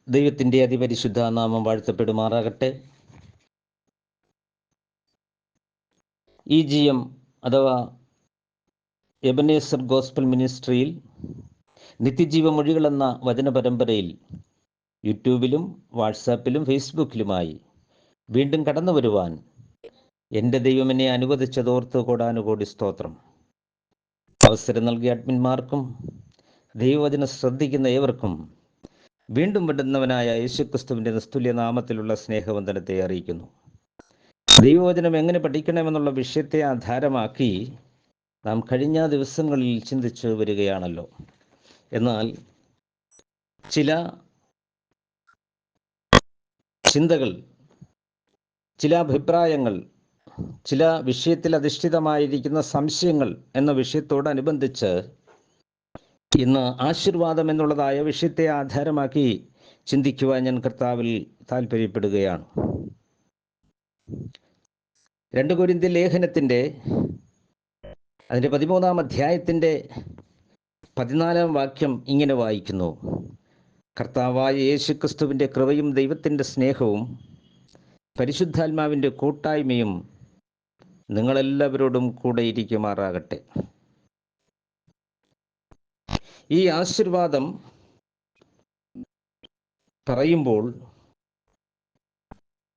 ദൈവത്തിൻ്റെ അതിപരിശുദ്ധ നാമം വാഴ്ത്തപ്പെടുമാറാകട്ടെ. EGM അഥവാ എബനേസർ ഗോസ്പൽ മിനിസ്ട്രിയിൽ നിത്യജീവ മൊഴികൾ എന്ന വചന പരമ്പരയിൽ യൂട്യൂബിലും വാട്സാപ്പിലും ഫേസ്ബുക്കിലുമായി വീണ്ടും കടന്നു വരുവാൻ എൻ്റെ ദൈവം എന്നെ അനുവദിച്ചതോർത്ത് കോടാനുകോടി സ്തോത്രം. അവസരം നൽകിയ അഡ്മിന്മാർക്കും ദൈവവചനം ശ്രദ്ധിക്കുന്ന ഏവർക്കും വീണ്ടും വിടുന്നവനായ യേശുക്രിസ്തുവിൻ്റെ നിസ്തുല്യ നാമത്തിലുള്ള സ്നേഹവന്ദനത്തെ അറിയിക്കുന്നു. ദൈവവചനം എങ്ങനെ പഠിക്കണമെന്നുള്ള വിഷയത്തെ ആധാരമാക്കി നാം കഴിഞ്ഞ ദിവസങ്ങളിൽ ചിന്തിച്ചു വരികയാണല്ലോ. എന്നാൽ ചില ചിന്തകൾ, ചില അഭിപ്രായങ്ങൾ, ചില വിഷയത്തിൽ അധിഷ്ഠിതമായിരിക്കുന്ന സംശയങ്ങൾ എന്ന വിഷയത്തോടനുബന്ധിച്ച് ഇന്ന് ആശീർവാദം എന്നുള്ളതായ വിഷയത്തെ ആധാരമാക്കി ചിന്തിക്കുവാൻ ഞാൻ കർത്താവിൽ താല്പര്യപ്പെടുകയാണ്. 2 കൊരിന്ത്യർ ലേഖനത്തിൻ്റെ അതിൻ്റെ 13-ാം അധ്യായത്തിൻ്റെ 14-ാം വാക്യം ഇങ്ങനെ വായിക്കുന്നു: കർത്താവായ യേശുക്രിസ്തുവിൻ്റെ കൃപയും ദൈവത്തിൻ്റെ സ്നേഹവും പരിശുദ്ധാത്മാവിൻ്റെ കൂട്ടായ്മയും നിങ്ങളെല്ലാവരോടും കൂടെ ഇരിക്കുമാറാകട്ടെ. ഈ ആശീർവാദം പറയുമ്പോൾ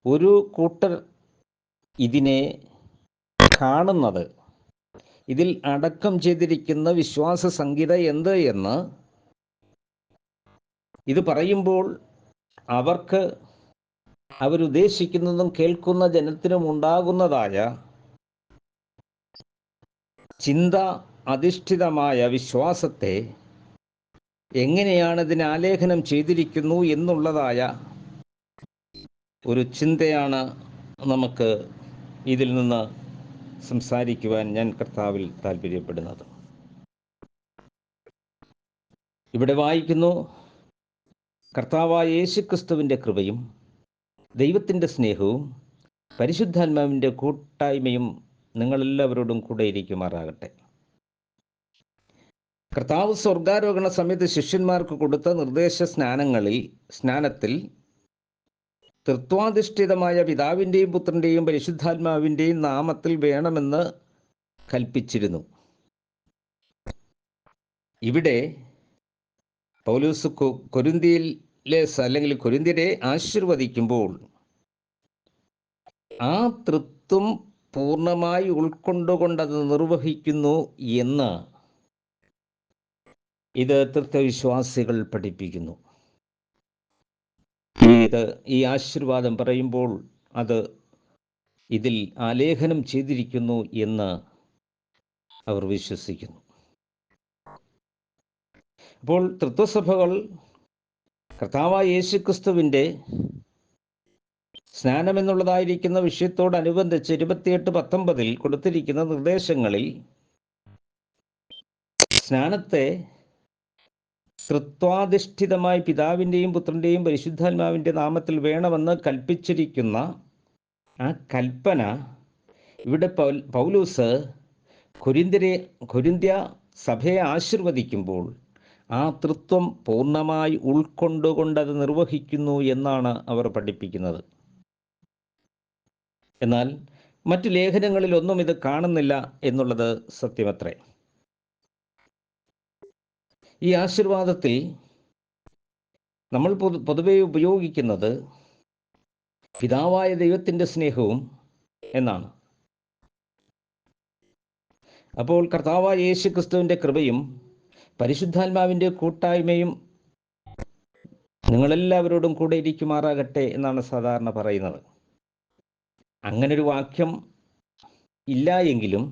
ഒരു കൂട്ടർ ഇതിനെ കാണുന്നത്, ഇതിൽ അടക്കം ചെയ്തിരിക്കുന്ന വിശ്വാസ സംഹിത എന്ത് എന്ന് ഇത് പറയുമ്പോൾ അവർക്ക് അവരുദ്ദേശിക്കുന്നതും കേൾക്കുന്ന ജനത്തിനും ഉണ്ടാകുന്നതായ ചിന്ത അധിഷ്ഠിതമായ വിശ്വാസത്തെ എങ്ങനെയാണ് ഇതിനെ ആലേഖനം ചെയ്തിരിക്കുന്നു എന്നുള്ളതായ ഒരു ചിന്തയാണ് നമുക്ക് ഇതിൽ നിന്ന് സംസാരിക്കുവാൻ ഞാൻ കർത്താവിൽ താല്പര്യപ്പെടുന്നത്. ഇവിടെ വായിക്കുന്നു: കർത്താവായ യേശുക്രിസ്തുവിൻ്റെ കൃപയും ദൈവത്തിൻ്റെ സ്നേഹവും പരിശുദ്ധാത്മാവിൻ്റെ കൂട്ടായ്മയും നിങ്ങളെല്ലാവരോടും കൂടെ ഇരിക്കുമാറാകട്ടെ. കർത്താവ് സ്വർഗാരോഹണ സമയത്ത് ശിഷ്യന്മാർക്ക് കൊടുത്ത നിർദ്ദേശ സ്നാനത്തിൽ തൃത്വാധിഷ്ഠിതമായ പിതാവിൻ്റെയും പുത്രൻ്റെയും പരിശുദ്ധാത്മാവിൻ്റെയും നാമത്തിൽ വേണമെന്ന് കൽപ്പിച്ചിരുന്നു. ഇവിടെ പൗലോസ് കൊരിന്ത്യരെ ആശീർവദിക്കുമ്പോൾ ആ തൃത്വം പൂർണ്ണമായി ഉൾക്കൊണ്ടുകൊണ്ടത് നിർവഹിക്കുന്നു എന്ന് ഇത് തൃത്വവിശ്വാസികൾ പഠിപ്പിക്കുന്നു. ഈ ആശീർവാദം പറയുമ്പോൾ അത് ഇതിൽ ആലേഖനം ചെയ്തിരിക്കുന്നു എന്ന് അവർ വിശ്വസിക്കുന്നു. അപ്പോൾ തൃത്വസഭകൾ കർത്താവായ യേശുക്രിസ്തുവിൻ്റെ സ്നാനമെന്നുള്ളതായിരിക്കുന്ന വിഷയത്തോടനുബന്ധിച്ച് 28:19 കൊടുത്തിരിക്കുന്ന നിർദ്ദേശങ്ങളിൽ സ്നാനത്തെ തൃത്വാധിഷ്ഠിതമായി പിതാവിൻ്റെയും പുത്രൻ്റെയും പരിശുദ്ധാത്മാവിൻ്റെ നാമത്തിൽ വേണമെന്ന് കൽപ്പിച്ചിരിക്കുന്ന ആ കൽപ്പന ഇവിടെ പൗലോസ് കൊരിന്ത്യ സഭയെ ആശീർവദിക്കുമ്പോൾ ആ തൃത്വം പൂർണ്ണമായി ഉൾക്കൊണ്ടുകൊണ്ടത് നിർവഹിക്കുന്നു എന്നാണ് അവർ പഠിപ്പിക്കുന്നത്. എന്നാൽ മറ്റു ലേഖനങ്ങളിലൊന്നും ഇത് കാണുന്നില്ല എന്നുള്ളത് സത്യമത്രേ. ഈ ആശീർവാദത്തിൽ നമ്മൾ പൊതുവെ ഉപയോഗിക്കുന്നത് പിതാവായ ദൈവത്തിൻ്റെ സ്നേഹവും എന്നാണ്. അപ്പോൾ കർത്താവായ യേശുക്രിസ്തുവിൻ്റെ കൃപയും പരിശുദ്ധാത്മാവിൻ്റെ കൂട്ടായ്മയും നിങ്ങളെല്ലാവരോടും കൂടെ ഇരിക്കുമാറാകട്ടെ എന്നാണ് സാധാരണ പറയുന്നത്. അങ്ങനൊരു വാക്യം ഇല്ല എങ്കിലും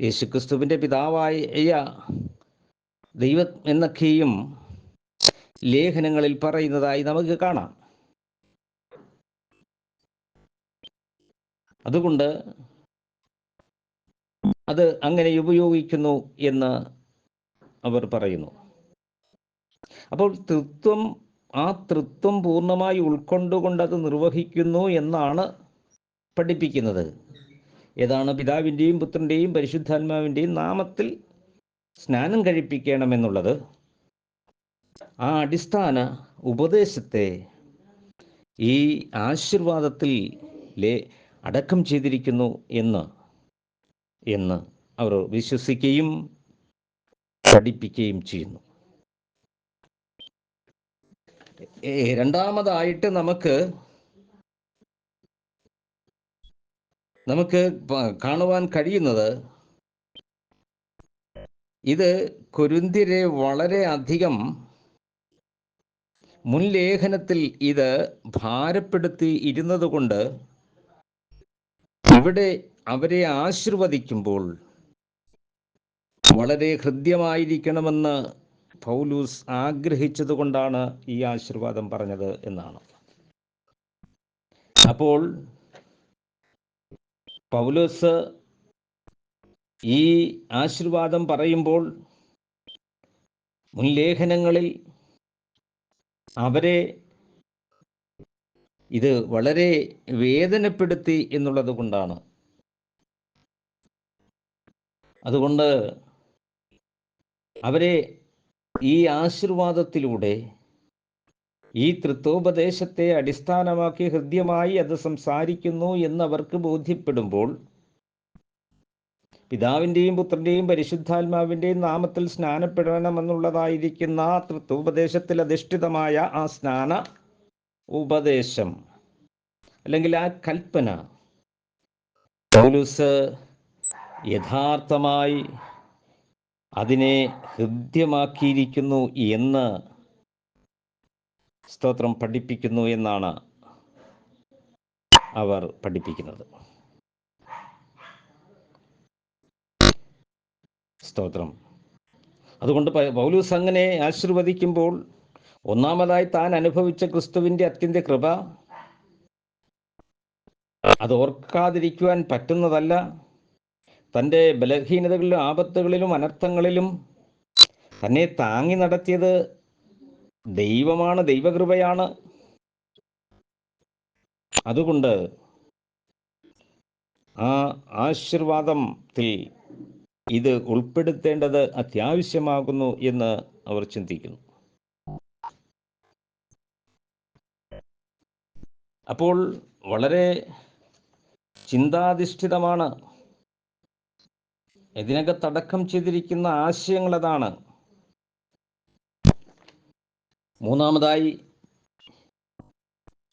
യേശുക്രിസ്തുവിൻ്റെ പിതാവായ ദൈവം എന്നൊക്കെയും ലേഖനങ്ങളിൽ പറയുന്നതായി നമുക്ക് കാണാം. അതുകൊണ്ട് അത് അങ്ങനെ ഉപയോഗിക്കുന്നു എന്ന് അവർ പറയുന്നു. അപ്പോൾ ആ തൃത്വം പൂർണ്ണമായി ഉൾക്കൊണ്ടുകൊണ്ട് അത് നിർവഹിക്കുന്നു എന്നാണ് പഠിപ്പിക്കുന്നത്. ഏതാണ്? പിതാവിൻ്റെയും പുത്രൻ്റെയും പരിശുദ്ധാത്മാവിൻ്റെയും നാമത്തിൽ സ്നാനം കഴിപ്പിക്കണമെന്നുള്ളത് ആ അടിസ്ഥാന ഉപദേശത്തെ ഈ ആശീർവാദത്തിൽ അടക്കം ചെയ്തിരിക്കുന്നു എന്ന് അവർ വിശ്വസിക്കുകയും പഠിപ്പിക്കുകയും ചെയ്യുന്നു. രണ്ടാമതായിട്ട് നമുക്ക് കാണുവാൻ കഴിയുന്നത്, ഇത് കൊരിന്ത്യരെ വളരെ അധികം മുൻ ലേഖനത്തിൽ ഇത് ഭാരപ്പെടുത്തി ഇരുന്നത് കൊണ്ട് ഇവിടെ അവരെ ആശീർവദിക്കുമ്പോൾ വളരെ ഹൃദ്യമായിരിക്കണമെന്ന് പൗലൂസ് ആഗ്രഹിച്ചത് കൊണ്ടാണ് ഈ ആശീർവാദം പറഞ്ഞത് എന്നാണ്. അപ്പോൾ പൗലോസ് ഈ ആശീർവാദം പറയുമ്പോൾ മുൻ ലേഖനങ്ങളിൽ അവരെ ഇത് വളരെ വേദനപ്പെടുത്തി എന്നുള്ളത് കൊണ്ടാണ്. അതുകൊണ്ട് അവരെ ഈ ആശീർവാദത്തിലൂടെ ഈ തൃത്വോപദേശത്തെ അടിസ്ഥാനമാക്കി ഹൃദ്യമായി അത് സംസാരിക്കുന്നു എന്നവർക്ക് ബോധ്യപ്പെടുമ്പോൾ പിതാവിൻ്റെയും പുത്രൻ്റെയും പരിശുദ്ധാത്മാവിൻ്റെയും നാമത്തിൽ സ്നാനപ്പെടണമെന്നുള്ളതായിരിക്കുന്ന തൃത്വോപദേശത്തിൽ അധിഷ്ഠിതമായ ആ സ്നാന ഉപദേശം അല്ലെങ്കിൽ ആ കൽപ്പന പൗലോസ് യഥാർത്ഥമായി അതിനെ ഹൃദ്യമാക്കിയിരിക്കുന്നു എന്ന് സ്തോത്രം പഠിപ്പിക്കുന്നു എന്നാണ് അവർ പഠിപ്പിക്കുന്നത്. സ്തോത്രം. അതുകൊണ്ട് പൗലോസ് അങ്ങനെ ആശീർവദിക്കുമ്പോൾ ഒന്നാമതായി താൻ അനുഭവിച്ച ക്രിസ്തുവിൻ്റെ അത്യന്ത കൃപ അത് ഓർക്കാതിരിക്കുവാൻ പറ്റുന്നതല്ല. തൻ്റെ ബലഹീനതകളിലും ആപത്തുകളിലും അനർത്ഥങ്ങളിലും തന്നെ താങ്ങി നടത്തിയത് ദൈവമാണ്, ദൈവകൃപയാണ്. അതുകൊണ്ട് ആ ആശീർവാദത്തിൽ ഇത് ഉൾപ്പെടുത്തേണ്ടത് അത്യാവശ്യമാകുന്നു എന്ന് അവർ ചിന്തിക്കുന്നു. അപ്പോൾ വളരെ ചിന്താധിഷ്ഠിതമാണ് ഇതിനകത്തടക്കം ചെയ്തിരിക്കുന്ന ആശയങ്ങൾ. അതാണ് മൂന്നാമതായി,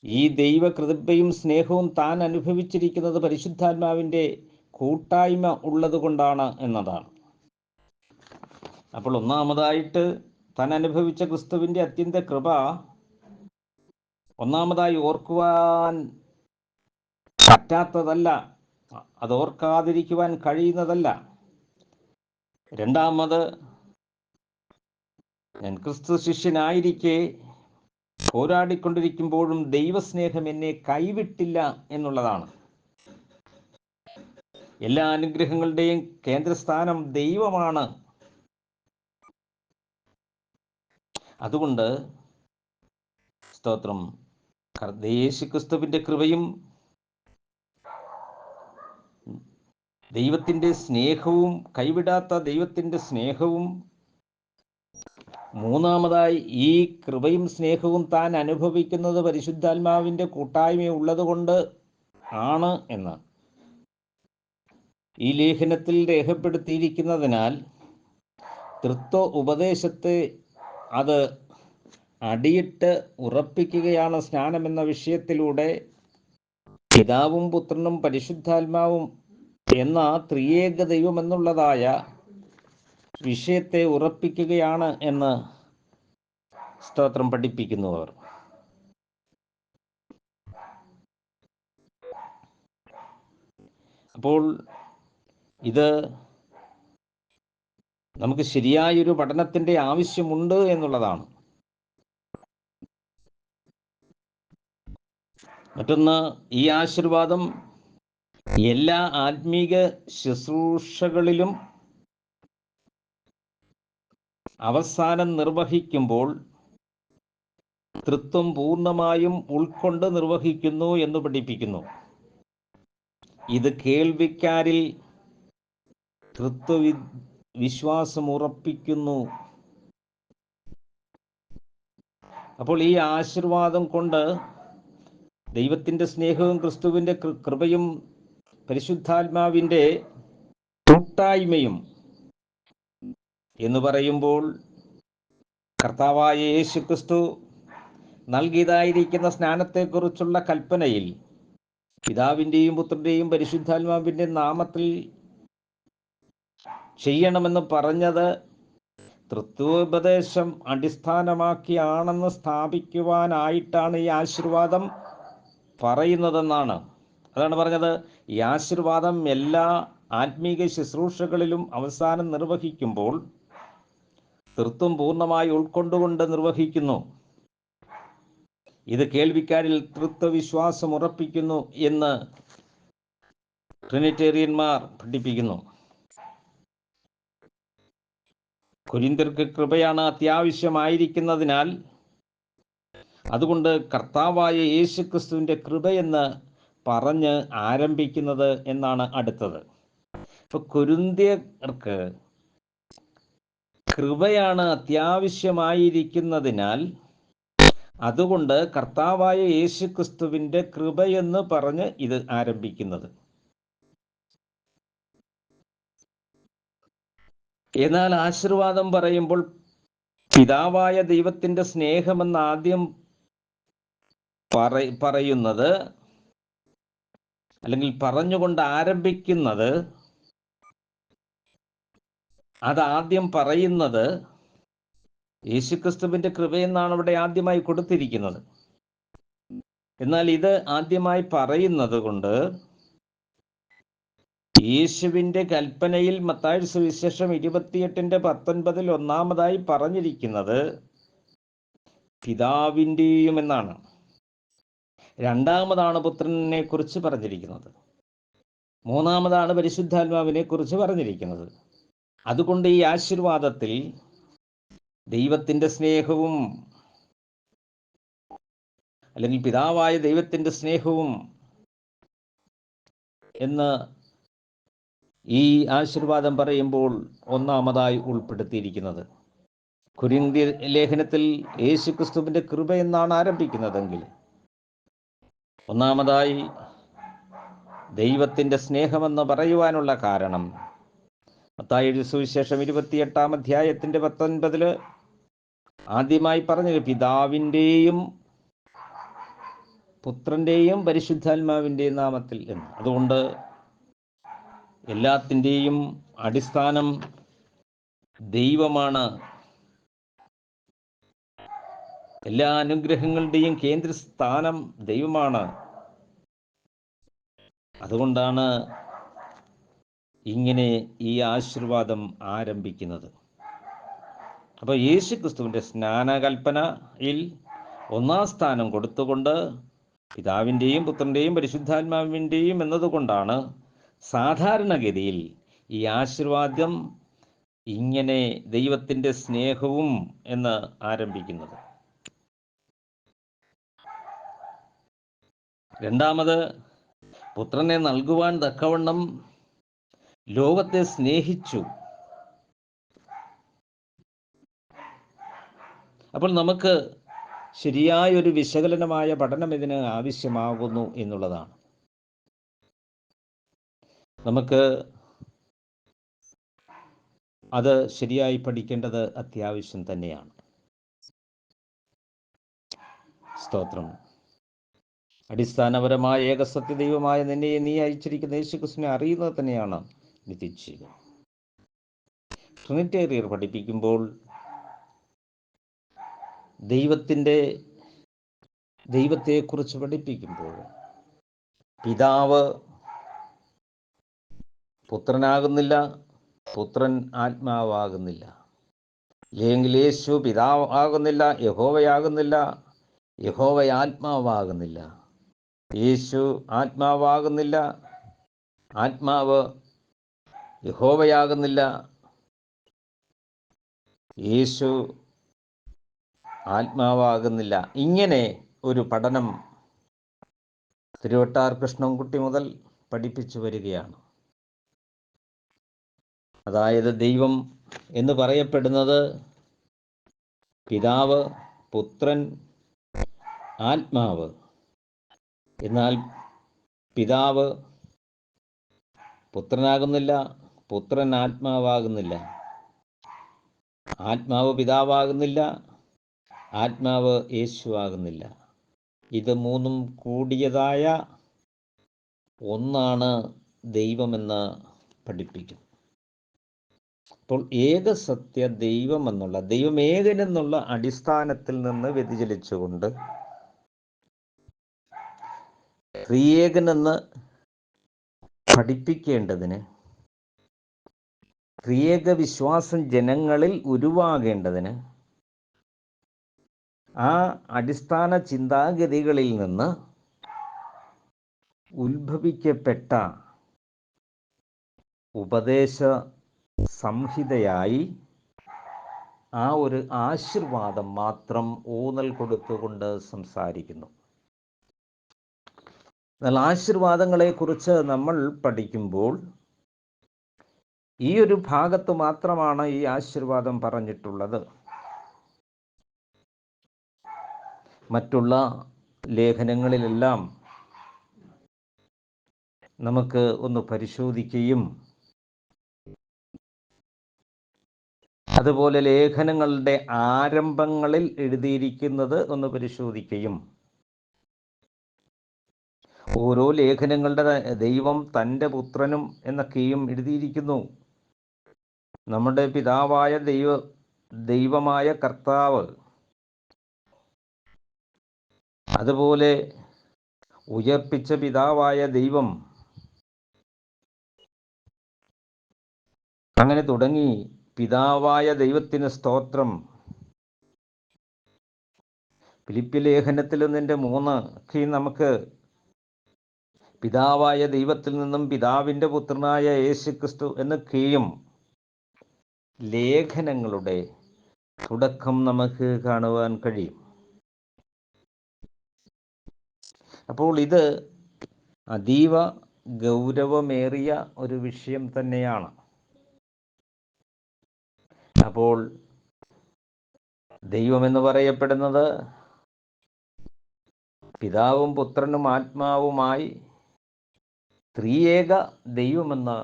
ഈ ദൈവകൃപയും സ്നേഹവും താൻ അനുഭവിച്ചിരിക്കുന്നത് പരിശുദ്ധാത്മാവിൻ്റെ കൂട്ടായ്മ ഉള്ളത് കൊണ്ടാണ് എന്നതാണ്. അപ്പോൾ ഒന്നാമതായിട്ട് താൻ അനുഭവിച്ച ക്രിസ്തുവിൻ്റെ അത്യന്ത കൃപ ഒന്നാമതായി ഓർക്കുവാൻ പറ്റാത്തതല്ല, അത് ഓർക്കാതിരിക്കുവാൻ കഴിയുന്നതല്ല. രണ്ടാമത്, ഞാൻ ക്രിസ്തു ശിഷ്യനായിരിക്കെ പോരാടിക്കൊണ്ടിരിക്കുമ്പോഴും ദൈവസ്നേഹം എന്നെ കൈവിട്ടില്ല എന്നുള്ളതാണ്. എല്ലാ അനുഗ്രഹങ്ങളുടെയും കേന്ദ്രസ്ഥാനം ദൈവമാണ്. അതുകൊണ്ട് സ്തോത്രം, യേശുക്രിസ്തുവിൻ്റെ കൃപയും ദൈവത്തിൻ്റെ സ്നേഹവും, കൈവിടാത്ത ദൈവത്തിൻ്റെ സ്നേഹവും, മൂന്നാമതായി ഈ കൃപയും സ്നേഹവും താൻ അനുഭവിക്കുന്നത് പരിശുദ്ധാത്മാവിൻ്റെ കൂട്ടായ്മ ഉള്ളത് കൊണ്ട് ആണ് എന്ന് ഈ ലേഖനത്തിൽ രേഖപ്പെടുത്തിയിരിക്കുന്നതിനാൽ തൃത്വ ഉപദേശത്തെ അത് അടിയിട്ട് ഉറപ്പിക്കുകയാണ്. സ്നാനം എന്ന വിഷയത്തിലൂടെ പിതാവും പുത്രനും പരിശുദ്ധാത്മാവും എന്ന ത്രിയേക ദൈവം എന്നുള്ളതായ വിഷയത്തെ ഉറപ്പിക്കുകയാണ് എന്ന് സ്തോത്രം പഠിപ്പിക്കുന്നവർ. അപ്പോൾ ഇത് നമുക്ക് ശരിയായൊരു പഠനത്തിൻ്റെ ആവശ്യമുണ്ട് എന്നുള്ളതാണ്. മറ്റൊന്ന്, ഈ ആശീർവാദം എല്ലാ ആത്മീക ശുശ്രൂഷകളിലും അവസാനം നിർവഹിക്കുമ്പോൾ തൃത്വം പൂർണ്ണമായും ഉൾക്കൊണ്ട് നിർവഹിക്കുന്നു എന്ന് പഠിപ്പിക്കുന്നു. ഇത് കേൾവിക്കാരിൽ തൃത്വ വിശ്വാസം ഉറപ്പിക്കുന്നു. അപ്പോൾ ഈ ആശീർവാദം കൊണ്ട് ദൈവത്തിൻ്റെ സ്നേഹവും ക്രിസ്തുവിൻ്റെ കൃപയും പരിശുദ്ധാത്മാവിൻ്റെ കൂട്ടായ്മയും എന്ന് പറയുമ്പോൾ കർത്താവായ യേശു ക്രിസ്തു നൽകിയതായിരിക്കുന്ന സ്നാനത്തെക്കുറിച്ചുള്ള കൽപ്പനയിൽ പിതാവിൻ്റെയും പുത്രൻ്റെയും പരിശുദ്ധാത്മാവിൻ്റെ നാമത്തിൽ ചെയ്യണമെന്ന് പറഞ്ഞത് തൃത്വോപദേശം അടിസ്ഥാനമാക്കിയാണെന്ന് സ്ഥാപിക്കുവാനായിട്ടാണ് ഈ ആശീർവാദം പറയുന്നതെന്നാണ്. അതാണ് പറഞ്ഞത്, ഈ ആശീർവാദം എല്ലാ ആത്മീക ശുശ്രൂഷകളിലും അവസാനം നിർവഹിക്കുമ്പോൾ തൃത്വം പൂർണ്ണമായി ഉൾക്കൊണ്ടുകൊണ്ട് നിർവഹിക്കുന്നു. ഇത് കേൾവിക്കാരിൽ തൃത്വവിശ്വാസം ഉറപ്പിക്കുന്നു എന്ന് ട്രിനിറ്റേറിയന്മാർ പഠിപ്പിക്കുന്നു. കൊരിന്ത്യർക്ക് കൃപയാണ് അത്യാവശ്യമായിരിക്കുന്നതിനാൽ അതുകൊണ്ട് കർത്താവായ യേശു ക്രിസ്തുവിൻ്റെ കൃപയെന്ന് പറഞ്ഞ് ആരംഭിക്കുന്നത് എന്നാണ് അടുത്തത്. ഇപ്പൊ കൊരിന്ത്യർക്ക് കൃപയാണ് അത്യാവശ്യമായിരിക്കുന്നതിനാൽ അതുകൊണ്ട് കർത്താവായ യേശു ക്രിസ്തുവിൻ്റെ കൃപയെന്ന് പറഞ്ഞ് ഇത് ആരംഭിക്കുന്നത്. എന്നാൽ ആശീർവാദം പറയുമ്പോൾ പിതാവായ ദൈവത്തിൻ്റെ സ്നേഹമെന്ന് ആദ്യം പറയുന്നത് അല്ലെങ്കിൽ പറഞ്ഞുകൊണ്ട് ആരംഭിക്കുന്നത്, അതാദ്യം പറയുന്നത് യേശുക്രിസ്തുവിൻ്റെ കൃപയെന്നാണ് അവിടെ ആദ്യമായി കൊടുത്തിരിക്കുന്നത്. എന്നാൽ ഇത് ആദ്യമായി പറയുന്നത് കൊണ്ട് യേശുവിൻ്റെ കൽപ്പനയിൽ മത്തായി സുവിശേഷം 28:19 ഒന്നാമതായി പറഞ്ഞിരിക്കുന്നത് പിതാവിൻ്റെയും എന്നാണ്. രണ്ടാമതാണ് പുത്രനെ കുറിച്ച് പറഞ്ഞിരിക്കുന്നത്. മൂന്നാമതാണ് പരിശുദ്ധാത്മാവിനെ കുറിച്ച് പറഞ്ഞിരിക്കുന്നത്. അതുകൊണ്ട് ഈ ആശീർവാദത്തിൽ ദൈവത്തിൻ്റെ സ്നേഹവും അല്ലെങ്കിൽ പിതാവായ ദൈവത്തിൻ്റെ സ്നേഹവും എന്ന് ഈ ആശീർവാദം പറയുമ്പോൾ ഒന്നാമതായി ഉൾപ്പെടുത്തിയിരിക്കുന്നത്. കൊരിന്ത്യ ലേഖനത്തിൽ യേശു ക്രിസ്തുവിൻ്റെ കൃപ എന്നാണ് ആരംഭിക്കുന്നതെങ്കിൽ ഒന്നാമതായി ദൈവത്തിൻ്റെ സ്നേഹമെന്ന് പറയുവാനുള്ള കാരണം മത്തായി സുവിശേഷം 28:19 ആദ്യമായി പറഞ്ഞത് പിതാവിൻ്റെയും പുത്രൻ്റെയും പരിശുദ്ധാത്മാവിൻ്റെയും നാമത്തിൽ എന്ന്. അതുകൊണ്ട് എല്ലാത്തിൻ്റെയും അടിസ്ഥാനം ദൈവമാണ്. എല്ലാ അനുഗ്രഹങ്ങളുടെയും കേന്ദ്രസ്ഥാനം ദൈവമാണ്. അതുകൊണ്ടാണ് ഇങ്ങനെ ഈ ആശീർവാദം ആരംഭിക്കുന്നത്. അപ്പോൾ യേശു ക്രിസ്തുവിൻ്റെ സ്നാനകൽപ്പനയിൽ ഒന്നാം സ്ഥാനം കൊടുത്തുകൊണ്ട് പിതാവിൻ്റെയും പുത്രൻ്റെയും പരിശുദ്ധാത്മാവിൻ്റെയും എന്നതുകൊണ്ടാണ് സാധാരണഗതിയിൽ ഈ ആശീർവാദം ഇങ്ങനെ ദൈവത്തിൻ്റെ സ്നേഹവും എന്ന് ആരംഭിക്കുന്നത്. രണ്ടാമത്, പുത്രനെ നൽകുവാൻ തക്കവണ്ണം ലോകത്തെ സ്നേഹിച്ചു. അപ്പോൾ നമുക്ക് ശരിയായൊരു വിശകലനമായ പഠനം ഇതിന് ആവശ്യമാകുന്നു എന്നുള്ളതാണ്. നമുക്ക് അത് ശരിയായി പഠിക്കേണ്ടത് അത്യാവശ്യം തന്നെയാണ്. സ്തോത്രം. അടിസ്ഥാനപരമായ ഏകസത്യ ദൈവമായ നിന്നെ നീ അയച്ചിരിക്കുന്ന യേശുക്രിസ്തുവിനെ അറിയുന്നത് തന്നെയാണ് നിത്യജീവൻ. ട്രിനിറ്റേറിയർ പഠിപ്പിക്കുമ്പോൾ ദൈവത്തെക്കുറിച്ച് പഠിപ്പിക്കുമ്പോൾ പിതാവ് പുത്രനാകുന്നില്ല, പുത്രൻ ആത്മാവാകുന്നില്ല. അല്ലെങ്കിൽ യേശു പിതാവാകുന്നില്ല, യഹോവയാകുന്നില്ല, യഹോവ ആത്മാവാകുന്നില്ല. യേശു ആത്മാവാകുന്നില്ല, ആത്മാവ് യഹോവയാകുന്നില്ല. യേശു ആത്മാവാകുന്നില്ല. ഇങ്ങനെ ഒരു പഠനം തിരുവട്ടാർ കൃഷ്ണൻകുട്ടി മുതൽ പഠിപ്പിച്ചു വരികയാണ്. അതായത് ദൈവം എന്ന് പറയപ്പെടുന്നത് പിതാവ്, പുത്രൻ, ആത്മാവ്. എന്നാൽ പിതാവ് പുത്രനാകുന്നില്ല, പുത്രൻ ആത്മാവാകുന്നില്ല, ആത്മാവ് പിതാവാകുന്നില്ല, ആത്മാവ് യേശുവാകുന്നില്ല. ഇത് മൂന്നും കൂടിയതായ ഒന്നാണ് ദൈവമെന്ന് പഠിപ്പിക്കുന്നു. അപ്പോൾ ഏകസത്യ ദൈവമെന്നുള്ള, ദൈവമേകനെന്നുള്ള അടിസ്ഥാനത്തിൽ നിന്ന് വ്യതിചലിച്ചുകൊണ്ട് ത്രിയേകനെന്ന് പഠിപ്പിക്കേണ്ടതിന്, ത്രിയേക വിശ്വാസം ജനങ്ങളിൽ ഉരുവാകേണ്ടതിന്, ആ അടിസ്ഥാന ചിന്താഗതികളിൽ നിന്ന് ഉത്ഭവിക്കപ്പെട്ട ഉപദേശ സംഹിതയായി ആ ഒരു ആശീർവാദം മാത്രം ഊന്നൽ കൊടുത്തുകൊണ്ട് സംസാരിക്കുന്നു. എന്നാൽ ആശീർവാദങ്ങളെക്കുറിച്ച് നമ്മൾ പഠിക്കുമ്പോൾ ഈ ഒരു ഭാഗത്ത് മാത്രമാണ് ഈ ആശീർവാദം പറഞ്ഞിട്ടുള്ളത്. മറ്റുള്ള ലേഖനങ്ങളിലെല്ലാം നമുക്ക് ഒന്ന് പരിശോധിക്കുകയും അതുപോലെ ലേഖനങ്ങളുടെ ആരംഭങ്ങളിൽ എഴുതിയിരിക്കുന്നത് ഒന്ന് പരിശോധിക്കുകയും, ഓരോ ലേഖനങ്ങളുടെ ദൈവം തൻ്റെ പുത്രനും എന്നൊക്കെയും എഴുതിയിരിക്കുന്നു. നമ്മുടെ പിതാവായ ദൈവമായ കർത്താവ്, അതുപോലെ ഉയർപ്പിച്ച പിതാവായ ദൈവം, അങ്ങനെ തുടങ്ങി പിതാവായ ദൈവത്തിന് സ്തോത്രം. ഫിലിപ്പി ലേഖനത്തിൽ 1:3 ഒക്കെ നമുക്ക് പിതാവായ ദൈവത്തിൽ നിന്നും പിതാവിൻ്റെ പുത്രനായ യേശുക്രിസ്തു എന്നൊക്കെയും ലേഖനങ്ങളുടെ തുടക്കം നമുക്ക് കാണുവാൻ കഴിയും. അപ്പോൾ ഇത് അതീവ ഗൗരവമേറിയ ഒരു വിഷയം തന്നെയാണ്. അപ്പോൾ ദൈവമെന്ന് പറയപ്പെടുന്നത് പിതാവും പുത്രനും ആത്മാവുമായി ത്രിയേക ദൈവമെന്ന്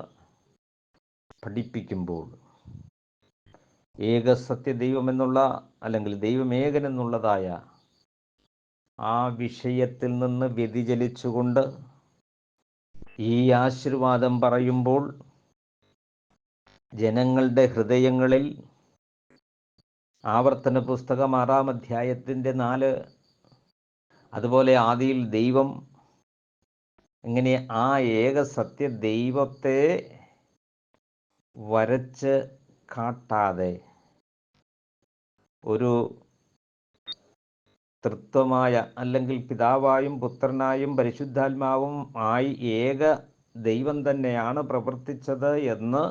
പഠിപ്പിക്കുമ്പോൾ ഏകസത്യ ദൈവമെന്നുള്ള, അല്ലെങ്കിൽ ദൈവമേകനെന്നുള്ളതായ ആ വിഷയത്തിൽ നിന്ന് വ്യതിചലിച്ചുകൊണ്ട് ഈ ആശീർവാദം പറയുമ്പോൾ ജനങ്ങളുടെ ഹൃദയങ്ങളിൽ, ആവർത്തന പുസ്തകം 6-ാം അധ്യായത്തിൻ്റെ 4, അതുപോലെ ആദിയിൽ ദൈവം, ഇങ്ങനെ ആ ഏകസത്യ ദൈവത്തെ വരച്ച് കാട്ടാതെ ഒരു തൃത്വമായ, അല്ലെങ്കിൽ പിതാവായും പുത്രനായും പരിശുദ്ധാത്മാവും ആയി ഏക ദൈവം തന്നെയാണ് പ്രവർത്തിച്ചത് എന്ന്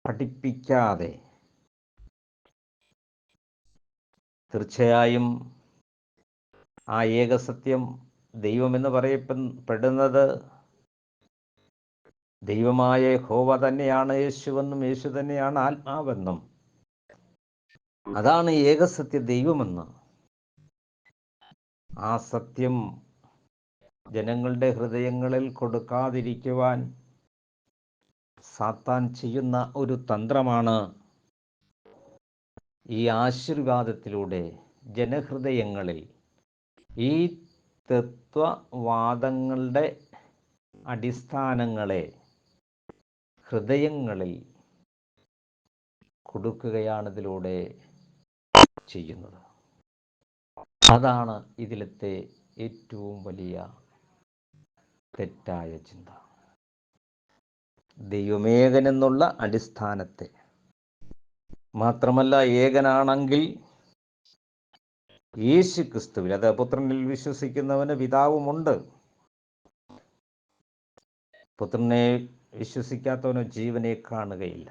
പഠിപ്പിക്കാതെ, തീർച്ചയായും ആ ഏകസത്യം ദൈവമെന്ന് പറയപ്പെടുന്നത് ദൈവമായ യഹോവ തന്നെയാണ് യേശുവെന്നും യേശു തന്നെയാണ് ആത്മാവെന്നും, അതാണ് ഏകസത്യ ദൈവമെന്ന് ആ സത്യം ജനങ്ങളുടെ ഹൃദയങ്ങളിൽ കൊടുക്കാതിരിക്കുവാൻ സാത്താൻ ചെയ്യുന്ന ഒരു തന്ത്രമാണ് ഈ ആശീർവാദത്തിലൂടെ ജനഹൃദയങ്ങളിൽ ഈ തത്വവാദങ്ങളുടെ അടിസ്ഥാനങ്ങളെ ഹൃദയങ്ങളിൽ കൊടുക്കുകയാണ് ഇതിലൂടെ ചെയ്യുന്നത്. അതാണ് ഇതിലത്തെ ഏറ്റവും വലിയ തെറ്റായ ചിന്ത. ദൈവമേകനെന്നുള്ള അടിസ്ഥാനത്തെ, മാത്രമല്ല ഏകനാണെങ്കിൽ യേശു ക്രിസ്തുവിൽ, അത് പുത്രനിൽ വിശ്വസിക്കുന്നവന് പിതാവുമുണ്ട്, പുത്രനെ വിശ്വസിക്കാത്തവനോ ജീവനെ കാണുകയില്ല.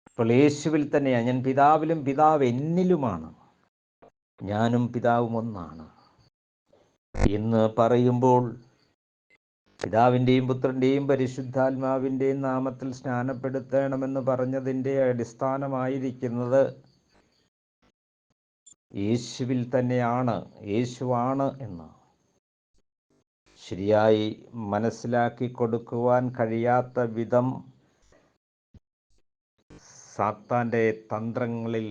അപ്പോൾ യേശുവിൽ തന്നെയാണ്, ഞാൻ പിതാവിലും പിതാവ് എന്നിലുമാണ്, ഞാനും പിതാവും ഒന്നാണ് എന്ന് പറയുമ്പോൾ പിതാവിൻ്റെയും പുത്രൻ്റെയും പരിശുദ്ധാത്മാവിൻ്റെയും നാമത്തിൽ സ്നാനപ്പെടുത്തണമെന്ന് പറഞ്ഞതിൻ്റെ അടിസ്ഥാനമായിരിക്കുന്നത് യേശുവിൽ തന്നെയാണ്, യേശുവാണ് എന്ന് ശരിയായി മനസ്സിലാക്കി കൊടുക്കുവാൻ കഴിയാത്ത വിധം സാത്താൻ്റെ തന്ത്രങ്ങളിൽ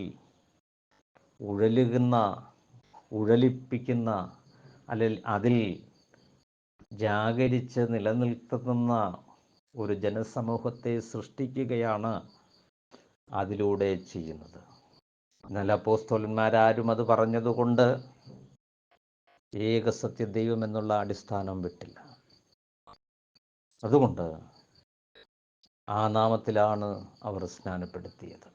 ഉഴലിപ്പിക്കുന്ന അല്ലെങ്കിൽ അതിൽ ജാഗരിച്ച് നിലനിൽക്കുന്ന ഒരു ജനസമൂഹത്തെ സൃഷ്ടിക്കുകയാണ് അതിലൂടെ ചെയ്യുന്നത്. എന്നാൽ അപ്പോസ്തലന്മാരാരും അത് പറഞ്ഞതുകൊണ്ട് ഏകസത്യ ദൈവം എന്നുള്ള അടിസ്ഥാനം വിട്ടില്ല. അതുകൊണ്ട് ആ നാമത്തിലാണ് അവർ സ്നാനപ്പെടുത്തിയത്.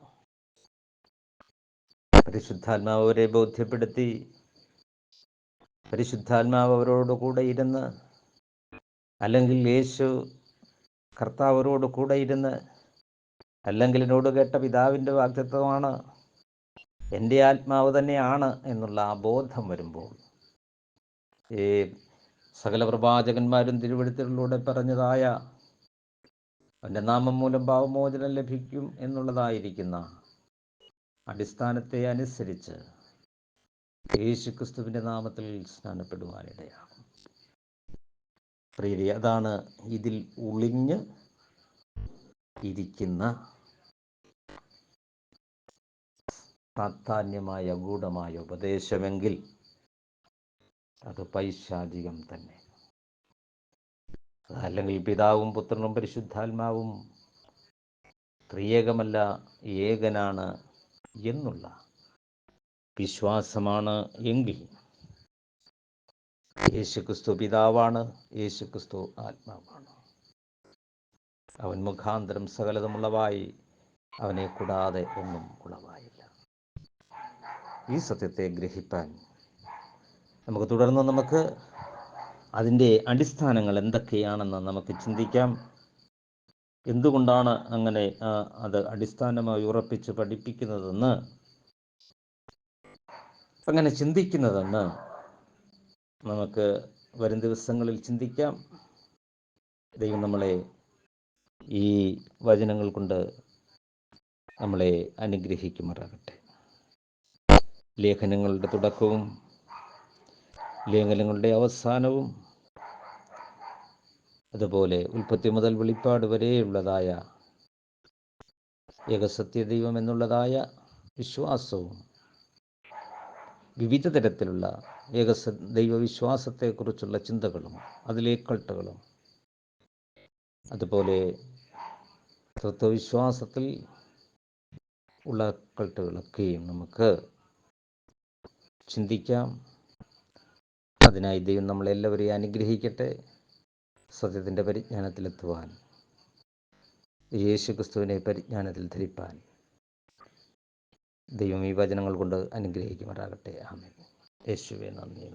പരിശുദ്ധാത്മാവ് അവരെ ബോധ്യപ്പെടുത്തി. പരിശുദ്ധാത്മാവ് അവരോട് കൂടെ ഇരുന്ന്, അല്ലെങ്കിൽ യേശു കർത്താവരോട് കൂടെ ഇരുന്ന്, അല്ലെങ്കിൽ എന്നോട് കേട്ട പിതാവിൻ്റെ വാഗ്ദത്തമാണ്, എൻ്റെ ആത്മാവ് തന്നെയാണ് എന്നുള്ള ആ ബോധം വരുമ്പോൾ, ഈ സകല പ്രവാചകന്മാരും തിരുവെഴുത്തുകളിലൂടെ പറഞ്ഞതായ അവൻ്റെ നാമം മൂലം പാപമോചനം ലഭിക്കും എന്നുള്ളതായിരിക്കുന്ന അടിസ്ഥാനത്തെ അനുസരിച്ച് യേശുക്രിസ്തുവിൻ്റെ നാമത്തിൽ സ്നാനപ്പെടുവാനിടയാകും. പ്രിയരെ, അതാണ് ഇതിൽ ഒളിഞ്ഞ് ഇരിക്കുന്ന സാധാന്യമായ ഗൂഢമായ ഉപദേശമെങ്കിൽ അത് പൈശാചികം തന്നെ. അല്ലെങ്കിൽ പിതാവും പുത്രനും പരിശുദ്ധാത്മാവും ത്രിയേകമല്ല, ഏകനാണ് എന്നുള്ള വിശ്വാസമാണ് എങ്കിൽ യേശുക്രിസ്തു പിതാവാണ്, യേശുക്രിസ്തു ആത്മാവാണ്. അവൻ മുഖാന്തരം സകലതുമുള്ളവായി, അവനെ കൂടാതെ ഒന്നും ഉളവായില്ല. ഈ സത്യത്തെ ഗ്രഹിപ്പാൻ നമുക്ക് തുടർന്ന് അതിൻ്റെ അടിസ്ഥാനങ്ങൾ എന്തൊക്കെയാണെന്ന് നമുക്ക് ചിന്തിക്കാം. എന്തുകൊണ്ടാണ് അങ്ങനെ അത് അടിസ്ഥാനമായി ഉറപ്പിച്ച് പഠിപ്പിക്കുന്നതെന്ന്, അങ്ങനെ ചിന്തിക്കുന്നതെന്ന് നമുക്ക് വരും ദിവസങ്ങളിൽ ചിന്തിക്കാം. ദൈവം നമ്മളെ ഈ വചനങ്ങൾ കൊണ്ട് നമ്മളെ അനുഗ്രഹിക്കുമാറാകട്ടെ. ലേഖനങ്ങളുടെ തുടക്കവും ലേഖനങ്ങളുടെ അവസാനവും അതുപോലെ ഉൽപ്പത്തി മുതൽ വെളിപ്പാട് വരെയുള്ളതായ ഏകസത്യ ദൈവം എന്നുള്ളതായ വിശ്വാസവും വിവിധ തരത്തിലുള്ള ദൈവവിശ്വാസത്തെക്കുറിച്ചുള്ള ചിന്തകളും അതിലെ കൾട്ടുകളും അതുപോലെ തത്വവിശ്വാസത്തിൽ ഉള്ള കൾട്ടുകളൊക്കെയും നമുക്ക് ചിന്തിക്കാം. അതിനായി ദൈവം നമ്മളെല്ലാവരെയും അനുഗ്രഹിക്കട്ടെ. സത്യത്തിൻ്റെ പരിജ്ഞാനത്തിലെത്തുവാൻ, യേശുക്രിസ്തുവിനെ പരിജ്ഞാനത്തിൽ ധരിപ്പാൻ ദൈവം ഈ വചനങ്ങൾ കൊണ്ട് അനുഗ്രഹിക്കുമാറാകട്ടെ. ആമേൻ. യേശുവേ നന്ദി.